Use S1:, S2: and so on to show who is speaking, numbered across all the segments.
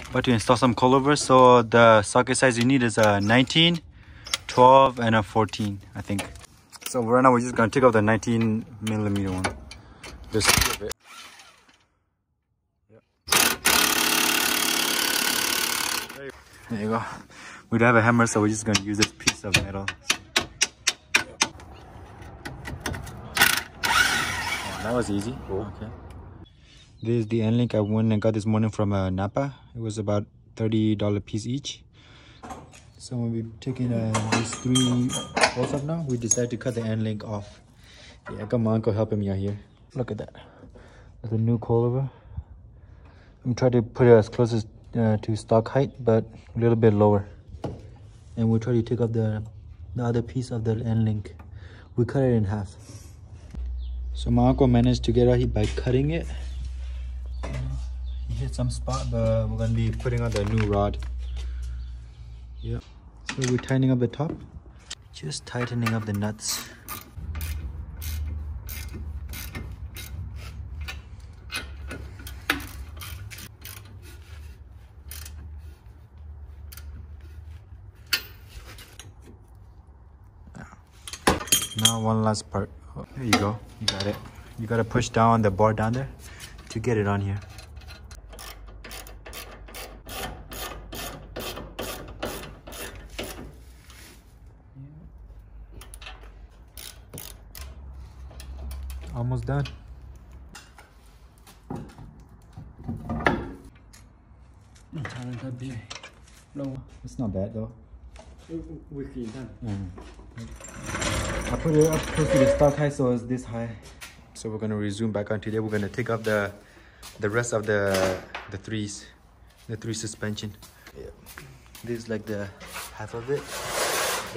S1: About to install some coilovers. So the socket size you need is a 19, 12, and a 14, I think. So right now we're just gonna take off the 19mm one. There's two of it. Yep. There you go. We don't have a hammer, so we're just gonna use this piece of metal. Oh, that was easy. Cool. Okay. This is the end link I went and got this morning from Napa. It was about $30 piece each. So when we're taking these 3 bolts off now, we decided to cut the end link off. Yeah, I got my uncle helping me out here. Look at that. That's a new coilover. I'm trying to put it as close as to stock height, but a little bit lower. And we'll try to take off the other piece of the end link. We cut it in half. So my uncle managed to get out here by cutting it. He hit some spot, but we're gonna be putting on the new rod. Yep. So we're tightening up the top. Just tightening up the nuts. Now one last part. Oh, there you go. You got it. You gotta push down the bar down there to get it on here. Almost done. It's not bad though. I put it up close to the stock height, so it's this high. So we're gonna resume back on today. We're gonna take off the rest of the three suspension. Yeah. This is like the half of it.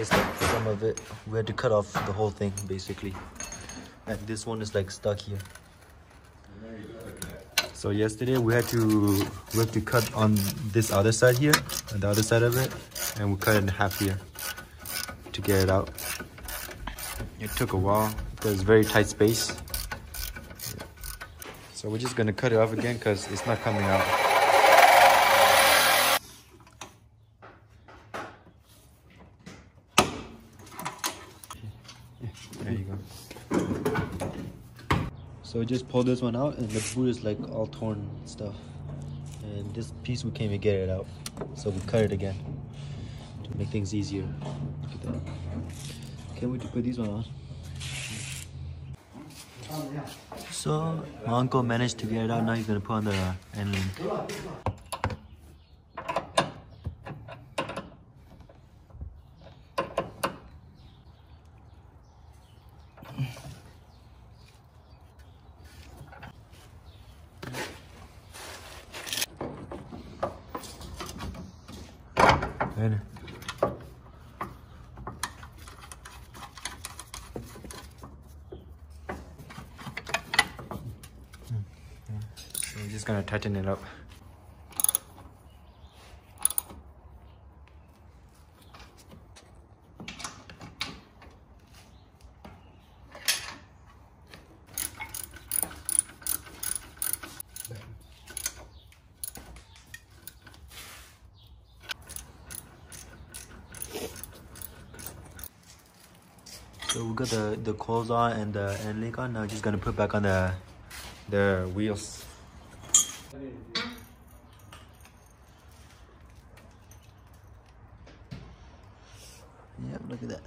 S1: It's like some of it. We had to cut off the whole thing basically. And this one is like stuck here. So yesterday we had to cut on this other side here, on the other side of it, and we cut it in half here to get it out. It took a while because it's very tight space. So we're just gonna cut it off again because it's not coming out. There you go. So just pull this one out, and the boot is like all torn and stuff. And this piece we can't even get it out, so we cut it again to make things easier. Look at that. Can't wait to put these one on. So my uncle managed to get it out. Now he's gonna put on the end link. And so we're just gonna tighten it up. So we got the coils on and the end link on. Now we're just gonna put back on the wheels. Yep, look at that.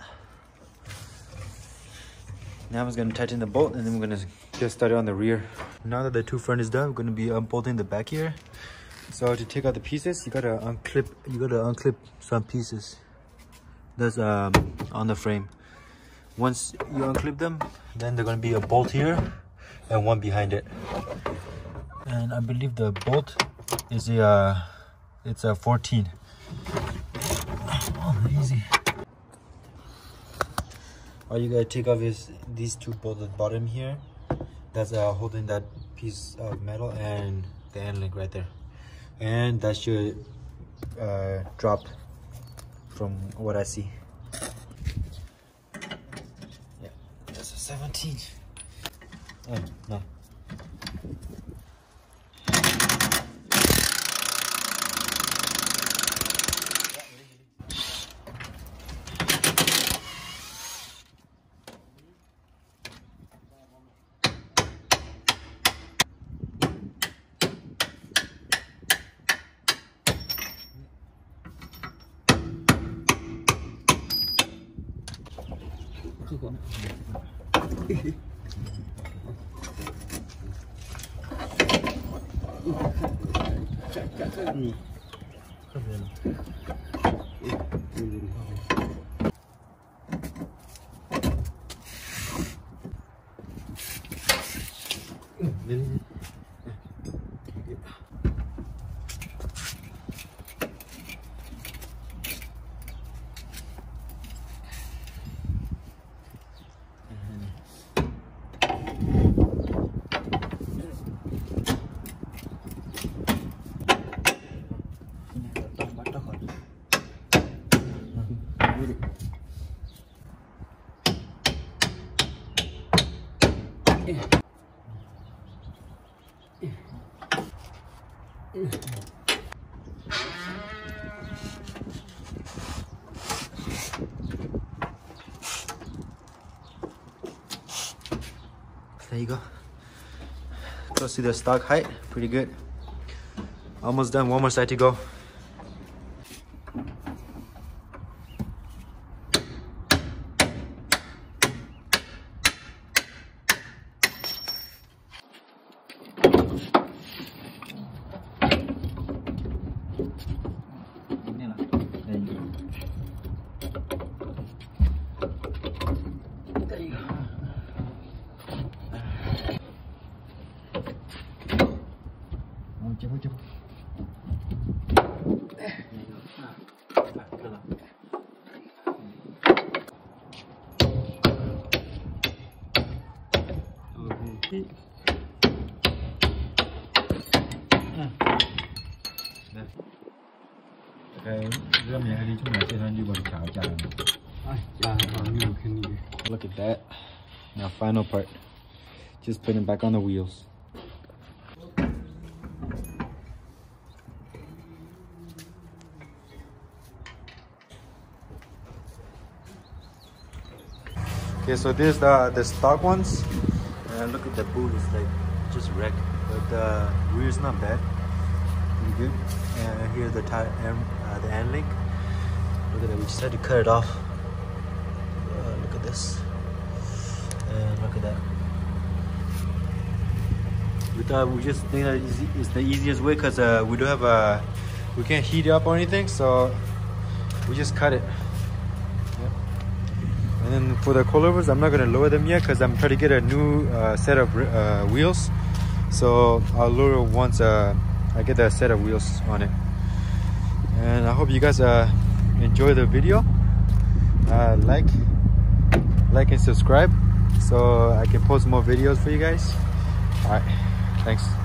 S1: Now I'm just gonna tighten the bolt, and then we're gonna get started on the rear. Now that the two front is done, we're gonna be unbolting the back here. So to take out the pieces, you gotta unclip some pieces that's on the frame. Once you unclip them, then they're gonna be a bolt here and one behind it. And I believe the bolt is it's a 14. Oh, easy. All you gotta take off is these two bolts at the bottom here. That's holding that piece of metal and the end link right there. And that should drop from what I see. 17. Oh, no. There you go. Close to the stock height, pretty good. Almost done, one more side to go. Look at that. Now final part. Just putting it back on the wheels. Okay, so this is the stock ones. And look at the boot, it's like just wrecked. But the rear is not bad. Pretty good. And here's the tire the end link. Look at that, we just had to cut it off. Look at this. And look at that. We just think that it's the easiest way because we don't have we can't heat it up or anything, so we just cut it. Yep. And then for the coilovers, I'm not gonna lower them yet because I'm trying to get a new set of wheels. So I'll lower it once I get the set of wheels on it. And I hope you guys enjoy the video. Like and subscribe so I can post more videos for you guys. All right, thanks.